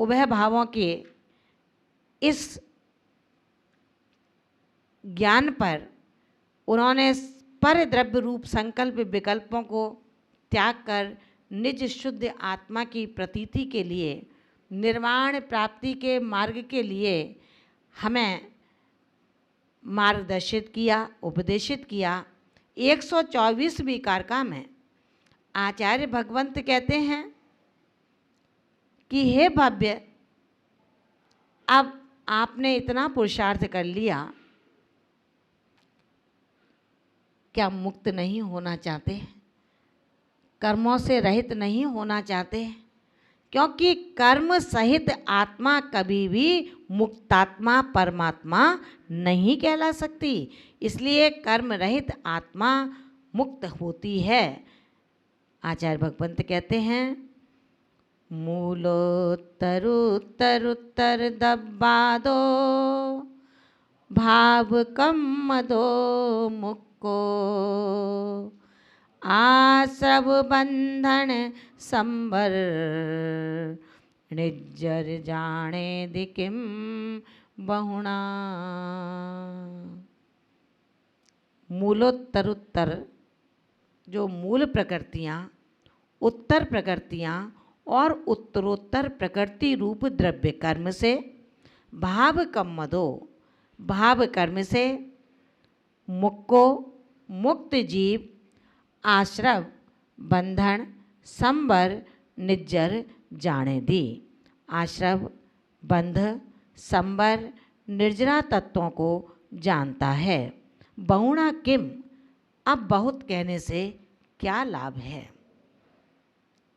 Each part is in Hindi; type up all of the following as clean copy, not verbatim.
उभय भावों के इस ज्ञान पर उन्होंने पर द्रव्य रूप संकल्प विकल्पों को त्याग कर निज शुद्ध आत्मा की प्रतीति के लिए, निर्वाण प्राप्ति के मार्ग के लिए हमें मार्गदर्शित किया, उपदेशित किया। 124वीं कारका में आचार्य भगवंत कहते हैं कि हे भव्य, अब आपने इतना पुरुषार्थ कर लिया, क्या मुक्त नहीं होना चाहते? कर्मों से रहित नहीं होना चाहते? क्योंकि कर्म सहित आत्मा कभी भी मुक्तात्मा परमात्मा नहीं कहला सकती, इसलिए कर्म रहित आत्मा मुक्त होती है। आचार्य भगवंत कहते हैं, मूलोत्तरुत्तरुत्तर दब्बादो भाव कम मदो मुक्को आश्रव बंधन संबर निज्जर जाने दिकिम बहुणा। मूलोत्तरोत्तर, जो मूल प्रकृतियाँ, उत्तर प्रकृतियाँ और उत्तरोत्तर प्रकृति रूप द्रव्य कर्म से, भाव कम मदो, भाव कर्म से मुक्को मुक्त जीव आश्रव बंधन संबर निज्जर जाने दी। आश्रव बंध संबर निर्जरा तत्वों को जानता है। बहुणा किम, अब बहुत कहने से क्या लाभ है?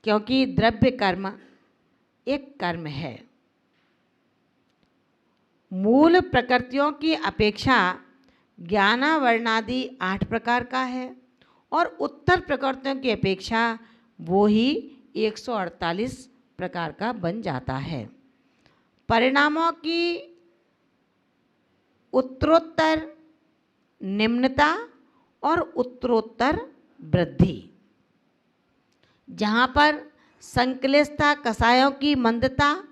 क्योंकि द्रव्य कर्म एक कर्म है। मूल प्रकृतियों की अपेक्षा ज्ञानावर्णादि 8 प्रकार का है और उत्तर प्रकृतियों की अपेक्षा वो ही 148 प्रकार का बन जाता है। परिणामों की उत्तरोत्तर निम्नता और उत्तरोत्तर वृद्धि। जहाँ पर संक्लिष्टता कसायों की मंदता,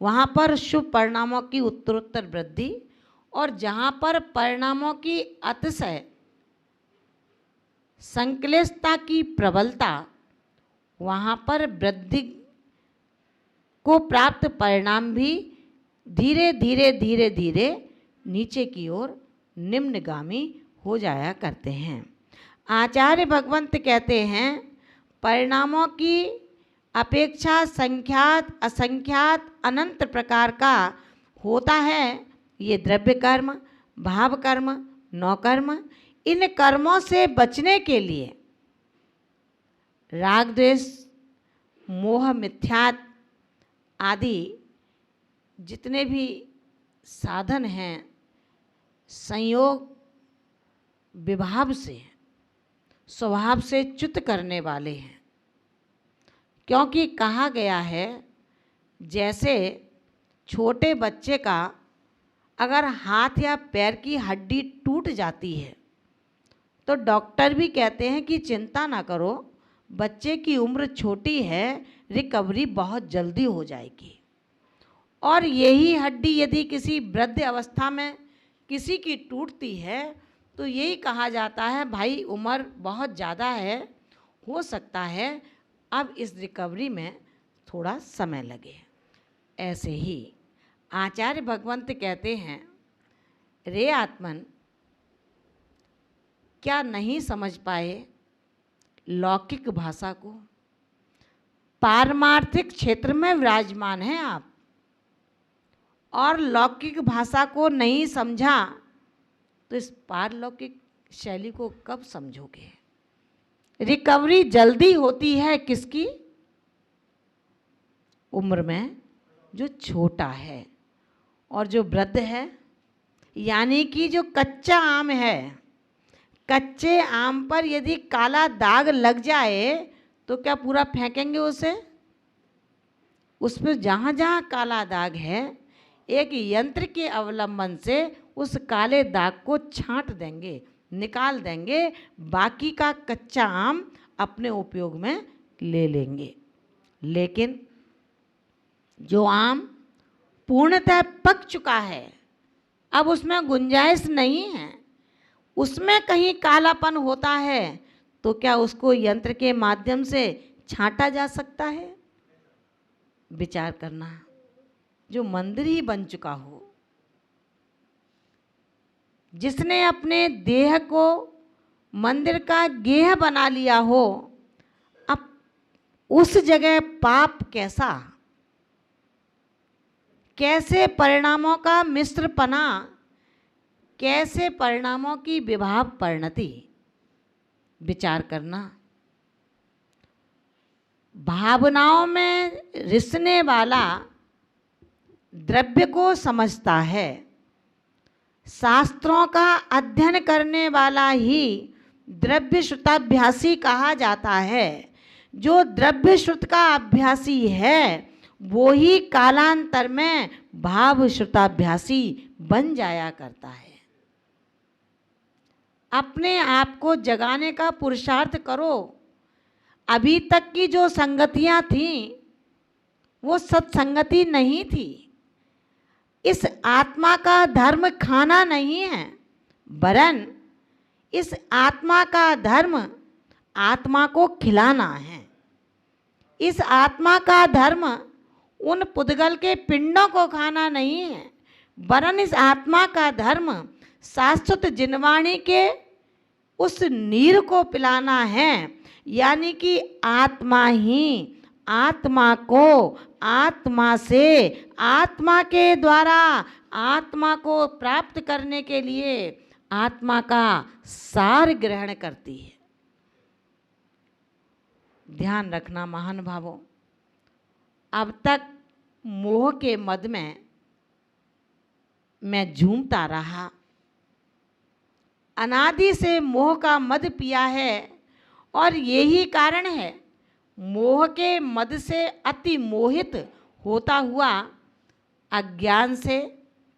वहाँ पर शुभ परिणामों की उत्तरोत्तर वृद्धि, और जहाँ पर परिणामों की अतिशय संक्लिष्टता की प्रबलता, वहाँ पर वृद्धि को प्राप्त परिणाम भी धीरे धीरे धीरे धीरे नीचे की ओर निम्नगामी हो जाया करते हैं। आचार्य भगवंत कहते हैं, परिणामों की अपेक्षा संख्यात असंख्यात अनंत प्रकार का होता है ये द्रव्य कर्म, भाव कर्म, नौकर्म। इन कर्मों से बचने के लिए राग द्वेष मोह मिथ्यात आदि जितने भी साधन हैं, संयोग विभाव से स्वभाव से च्युत करने वाले हैं। क्योंकि कहा गया है, जैसे छोटे बच्चे का अगर हाथ या पैर की हड्डी टूट जाती है तो डॉक्टर भी कहते हैं कि चिंता ना करो, बच्चे की उम्र छोटी है, रिकवरी बहुत जल्दी हो जाएगी। और यही हड्डी यदि किसी वृद्ध अवस्था में किसी की टूटती है तो यही कहा जाता है, भाई उम्र बहुत ज़्यादा है, हो सकता है अब इस रिकवरी में थोड़ा समय लगे। ऐसे ही आचार्य भगवंत कहते हैं, रे आत्मन, क्या नहीं समझ पाए लौकिक भाषा को? पारमार्थिक क्षेत्र में विराजमान हैं आप और लौकिक भाषा को नहीं समझा तो इस पारलौकिक शैली को कब समझोगे? रिकवरी जल्दी होती है किसकी? उम्र में जो छोटा है और जो वृद्ध है, यानी कि जो कच्चा आम है, कच्चे आम पर यदि काला दाग लग जाए तो क्या पूरा फेंकेंगे उसे? उसमें जहाँ जहाँ काला दाग है, एक यंत्र के अवलंबन से उस काले दाग को छांट देंगे, निकाल देंगे, बाकी का कच्चा आम अपने उपयोग में ले लेंगे। लेकिन जो आम पूर्णतः पक चुका है, अब उसमें गुंजाइश नहीं है, उसमें कहीं कालापन होता है, तो क्या उसको यंत्र के माध्यम से छांटा जा सकता है? विचार करना। जो मंदिर ही बन चुका हो, जिसने अपने देह को मंदिर का गेह बना लिया हो, अब उस जगह पाप कैसा, कैसे परिणामों का मिश्रपना, कैसे परिणामों की विभाव परिणति। विचार करना। भावनाओं में रिसने वाला द्रव्य को समझता है। शास्त्रों का अध्ययन करने वाला ही द्रव्य श्रुताभ्यासी कहा जाता है। जो द्रव्य श्रुत का अभ्यासी है वो ही कालांतर में भाव श्रुताभ्यासी बन जाया करता है। अपने आप को जगाने का पुरुषार्थ करो। अभी तक की जो संगतियां थीं वो सत्संगति नहीं थी। इस आत्मा का धर्म खाना नहीं है, वरन इस आत्मा का धर्म आत्मा को खिलाना है। इस आत्मा का धर्म उन पुद्गल के पिंडों को खाना नहीं है, वरन इस आत्मा का धर्म शाश्वत जिनवाणी के उस नीर को पिलाना है। यानी कि आत्मा ही आत्मा को आत्मा से, आत्मा के द्वारा आत्मा को प्राप्त करने के लिए आत्मा का सार ग्रहण करती है। ध्यान रखना महान भावों, अब तक मोह के मद में मैं झूमता रहा, अनादि से मोह का मद पिया है, और यही कारण है मोह के मद से अति मोहित होता हुआ अज्ञान से,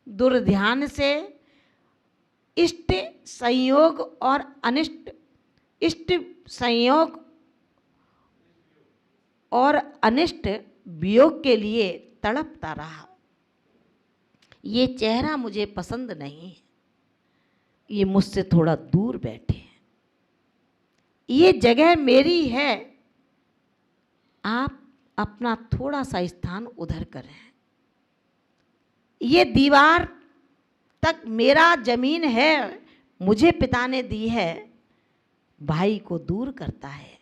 दुर्ध्यान से, इष्ट संयोग और अनिष्ट, इष्ट संयोग और अनिष्ट वियोग के लिए तड़पता रहा। ये चेहरा मुझे पसंद नहीं है, ये मुझसे थोड़ा दूर बैठे हैं, ये जगह मेरी है, आप अपना थोड़ा सा स्थान उधर करें। ये दीवार तक मेरा जमीन है, मुझे पिता ने दी है, भाई को दूर करता है।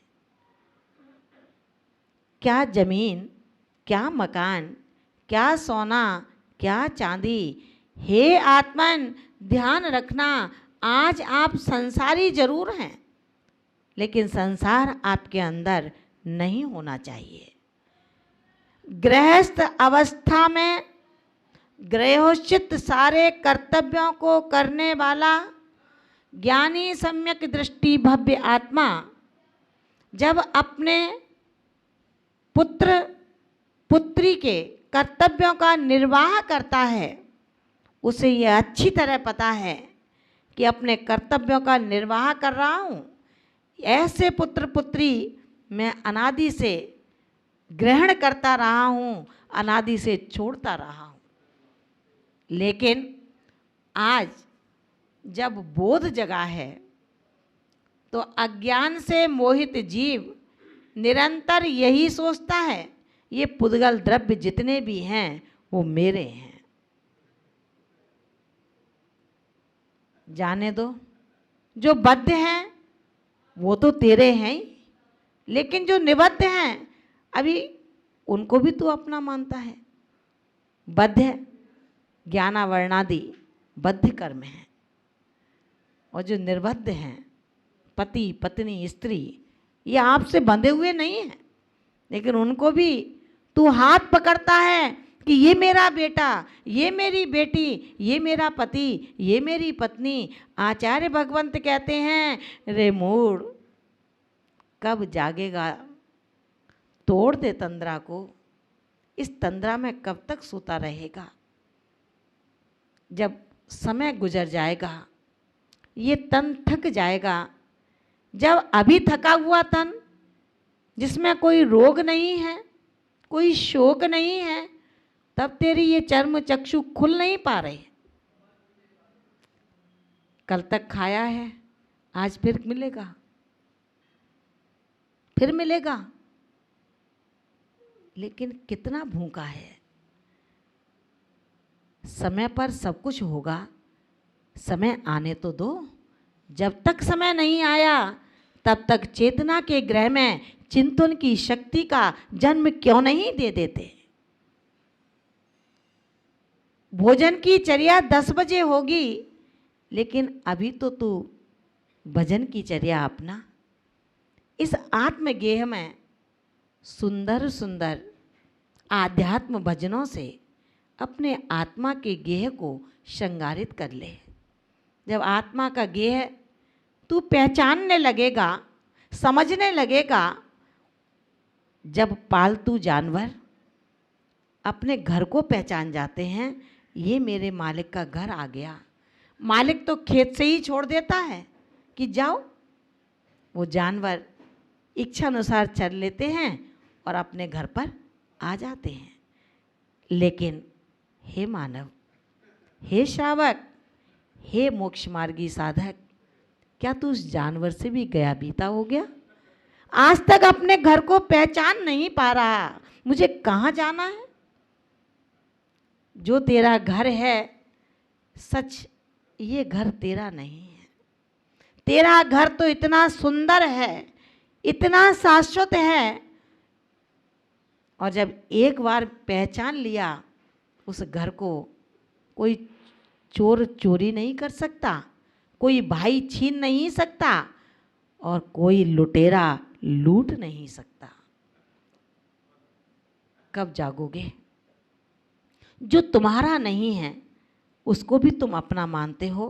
क्या जमीन, क्या मकान, क्या सोना, क्या चांदी। हे आत्मन, ध्यान रखना, आज आप संसारी जरूर हैं, लेकिन संसार आपके अंदर नहीं होना चाहिए। गृहस्थ अवस्था में गृहोचित सारे कर्तव्यों को करने वाला ज्ञानी सम्यक दृष्टि भव्य आत्मा जब अपने पुत्र पुत्री के कर्तव्यों का निर्वाह करता है, उसे यह अच्छी तरह पता है कि अपने कर्तव्यों का निर्वाह कर रहा हूँ। ऐसे पुत्र पुत्री मैं अनादि से ग्रहण करता रहा हूँ, अनादि से छोड़ता रहा हूँ। लेकिन आज जब बोध जगा है तो अज्ञान से मोहित जीव निरंतर यही सोचता है, ये पुद्गल द्रव्य जितने भी हैं वो मेरे हैं। जाने दो, जो बद्ध हैं वो तो तेरे हैं ही, लेकिन जो निबद्ध हैं अभी उनको भी तू अपना मानता है। बद्ध है, ज्ञानावर्णादि बद्ध कर्म है, और जो निर्बद्ध हैं पति पत्नी स्त्री, ये आपसे बंधे हुए नहीं हैं, लेकिन उनको भी तू हाथ पकड़ता है कि ये मेरा बेटा, ये मेरी बेटी, ये मेरा पति, ये मेरी पत्नी। आचार्य भगवंत कहते हैं, रे मूढ़ कब जागेगा, तोड़ दे तंद्रा को, इस तंद्रा में कब तक सोता रहेगा। जब समय गुजर जाएगा, ये तन थक जाएगा। जब अभी थका हुआ तन, जिसमें कोई रोग नहीं है, कोई शोक नहीं है, तब तेरी ये चर्म चक्षु खुल नहीं पा रहे। कल तक खाया है, आज फिर मिलेगा, फिर मिलेगा, लेकिन कितना भूखा है। समय पर सब कुछ होगा, समय आने तो दो। जब तक समय नहीं आया तब तक चेतना के ग्रह में चिंतन की शक्ति का जन्म क्यों नहीं दे देते। भोजन की चर्या 10 बजे होगी, लेकिन अभी तो तू भजन की चर्या अपना। इस आत्मगेह में सुंदर सुंदर आध्यात्म भजनों से अपने आत्मा के गेह को श्रृंगारित कर ले। जब आत्मा का गेह तू पहचानने लगेगा, समझने लगेगा, जब पालतू जानवर अपने घर को पहचान जाते हैं, ये मेरे मालिक का घर आ गया। मालिक तो खेत से ही छोड़ देता है कि जाओ, वो जानवर इच्छा अनुसार चल लेते हैं और अपने घर पर आ जाते हैं। लेकिन हे मानव, हे श्रावक, हे मोक्ष मार्गी साधक, क्या तू उस जानवर से भी गया बीता हो गया? आज तक अपने घर को पहचान नहीं पा रहा, मुझे कहाँ जाना है? जो तेरा घर है, सच ये घर तेरा नहीं है। तेरा घर तो इतना सुंदर है, इतना शाश्वत है, और जब एक बार पहचान लिया उस घर को, कोई चोर चोरी नहीं कर सकता, कोई भाई छीन नहीं सकता, और कोई लुटेरा लूट नहीं सकता। कब जागोगे? जो तुम्हारा नहीं है उसको भी तुम अपना मानते हो,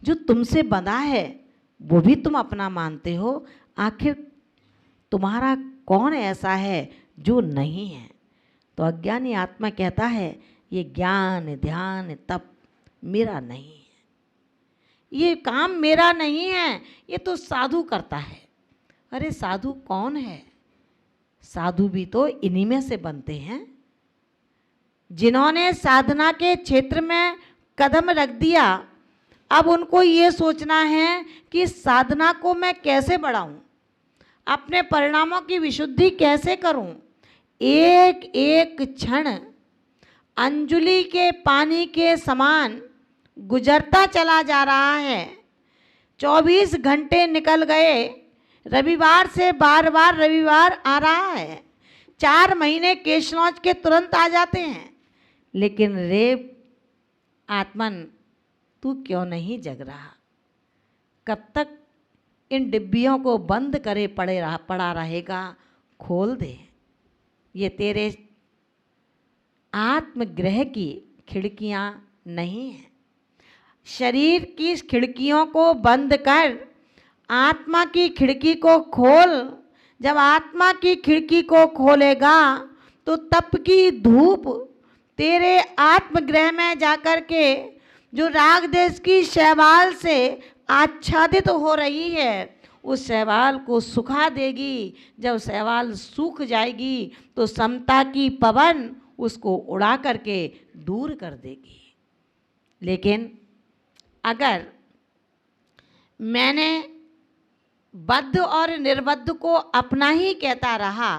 जो तुमसे बंधा है वो भी तुम अपना मानते हो। आखिर तुम्हारा कौन ऐसा है जो नहीं है? तो अज्ञानी आत्मा कहता है ये ज्ञान ध्यान तप मेरा नहीं है, ये काम मेरा नहीं है, ये तो साधु करता है। अरे साधु कौन है? साधु भी तो इन्हीं में से बनते हैं, जिन्होंने साधना के क्षेत्र में कदम रख दिया। अब उनको ये सोचना है कि साधना को मैं कैसे बढ़ाऊं, अपने परिणामों की विशुद्धि कैसे करूं। एक एक क्षण अंजुलि के पानी के समान गुजरता चला जा रहा है। 24 घंटे निकल गए, रविवार से बार बार रविवार आ रहा है, 4 महीने केश लॉन्च के तुरंत आ जाते हैं। लेकिन रे आत्मन, तू क्यों नहीं जग रहा? कब तक इन डिब्बियों को बंद करे पड़ा रहेगा? खोल दे। ये तेरे आत्मगृह की खिड़कियां नहीं हैं। शरीर की खिड़कियों को बंद कर आत्मा की खिड़की को खोल। जब आत्मा की खिड़की को खोलेगा तो तप की धूप तेरे आत्मगृह में जाकर के जो राग देश की शैवाल से आच्छादित हो रही है, उस शैवाल को सुखा देगी। जब शैवाल सूख जाएगी तो समता की पवन उसको उड़ा करके दूर कर देगी। लेकिन अगर मैंने बद्ध और निर्बद्ध को अपना ही कहता रहा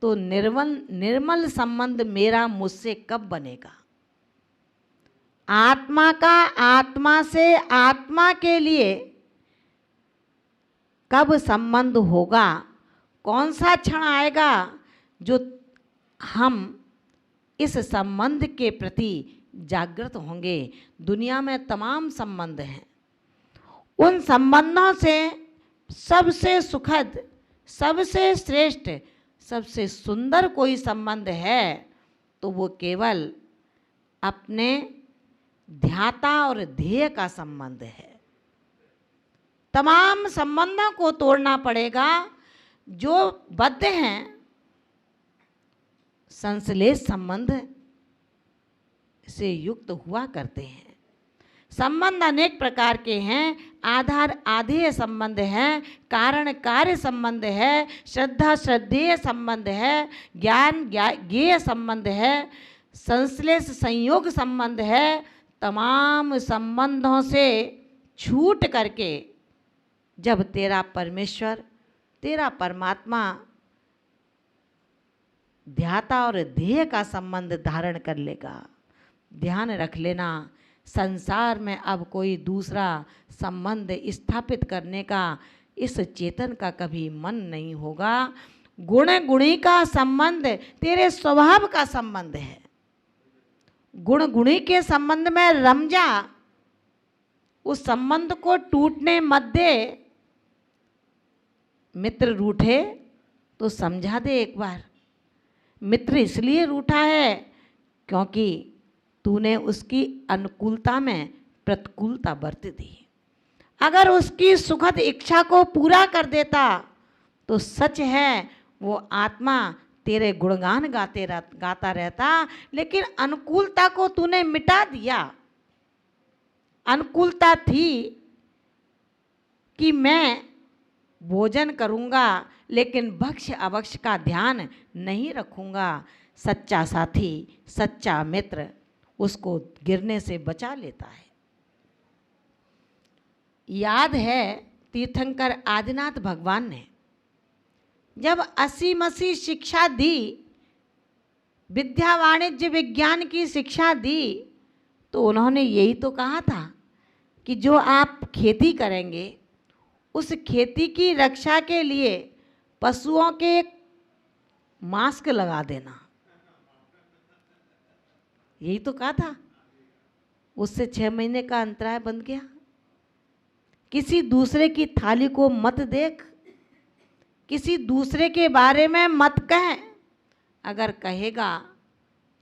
तो निर्मल संबंध मेरा मुझसे कब बनेगा? आत्मा का आत्मा से आत्मा के लिए कब संबंध होगा? कौन सा क्षण आएगा जो हम इस संबंध के प्रति जागृत होंगे? दुनिया में तमाम संबंध हैं, उन संबंधों से सबसे सुखद, सबसे श्रेष्ठ, सबसे सुंदर कोई संबंध है तो वो केवल अपने ध्याता और ध्येय का संबंध है। तमाम संबंधों को तोड़ना पड़ेगा जो बद्ध हैं, संश्लेष संबंध से युक्त हुआ करते हैं। संबंध अनेक प्रकार के हैं। आधार आधेय संबंध है, कारण कार्य संबंध है, श्रद्धा श्रद्धेय संबंध है, ज्ञान ज्ञेय संबंध है, संश्लेष संयोग संबंध है। तमाम संबंधों से छूट करके जब तेरा परमेश्वर, तेरा परमात्मा ध्याता और ध्येय का संबंध धारण कर लेगा, ध्यान रख लेना, संसार में अब कोई दूसरा संबंध स्थापित करने का इस चेतन का कभी मन नहीं होगा। गुण गुणी का संबंध तेरे स्वभाव का संबंध है। गुण गुणी के संबंध में रम जा, उस संबंध को टूटने मत दे। मित्र रूठे तो समझा दे एक बार। मित्र इसलिए रूठा है क्योंकि तूने उसकी अनुकूलता में प्रतिकूलता बरत दी। अगर उसकी सुखद इच्छा को पूरा कर देता तो सच है वो आत्मा तेरे गुणगान गाता रहता, लेकिन अनुकूलता को तूने मिटा दिया। अनुकूलता थी कि मैं भोजन करूंगा लेकिन भक्ष अभक्ष का ध्यान नहीं रखूंगा। सच्चा साथी, सच्चा मित्र उसको गिरने से बचा लेता है। याद है तीर्थंकर आदिनाथ भगवान ने जब 80 शिक्षा दी, विद्या वाणिज्य विज्ञान की शिक्षा दी, तो उन्होंने यही तो कहा था कि जो आप खेती करेंगे उस खेती की रक्षा के लिए पशुओं के मास्क लगा देना। यही तो कहा था। उससे 6 महीने का अंतराय बन गया। किसी दूसरे की थाली को मत देख, किसी दूसरे के बारे में मत कह। अगर कहेगा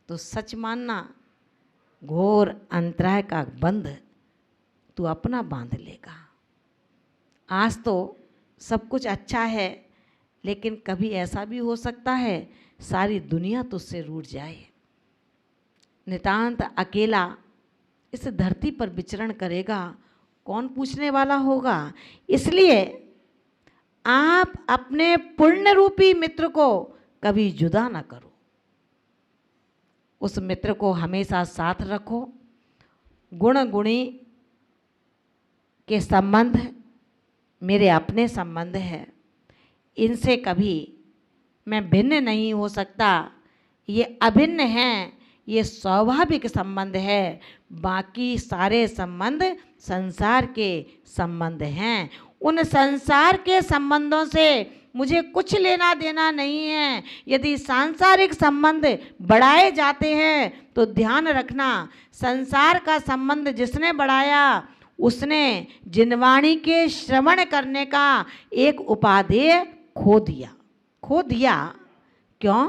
तो सच मानना, घोर अंतराय का बंध तू अपना बांध लेगा। आज तो सब कुछ अच्छा है, लेकिन कभी ऐसा भी हो सकता है सारी दुनिया तुझसे रूठ जाए। नितांत अकेला इस धरती पर विचरण करेगा, कौन पूछने वाला होगा। इसलिए आप अपने पुण्य रूपी मित्र को कभी जुदा ना करो। उस मित्र को हमेशा साथ रखो। गुण गुणी के संबंध मेरे अपने संबंध है, इनसे कभी मैं भिन्न नहीं हो सकता। ये अभिन्न हैं, ये स्वाभाविक संबंध है। बाकी सारे संबंध संसार के संबंध हैं। उन संसार के संबंधों से मुझे कुछ लेना देना नहीं है। यदि सांसारिक संबंध बढ़ाए जाते हैं तो ध्यान रखना, संसार का संबंध जिसने बढ़ाया उसने जिनवाणी के श्रवण करने का एक उपादेय खो दिया। क्यों?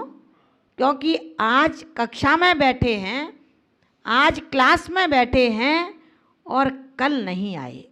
क्योंकि आज कक्षा में बैठे हैं, आज क्लास में बैठे हैं और कल नहीं आए।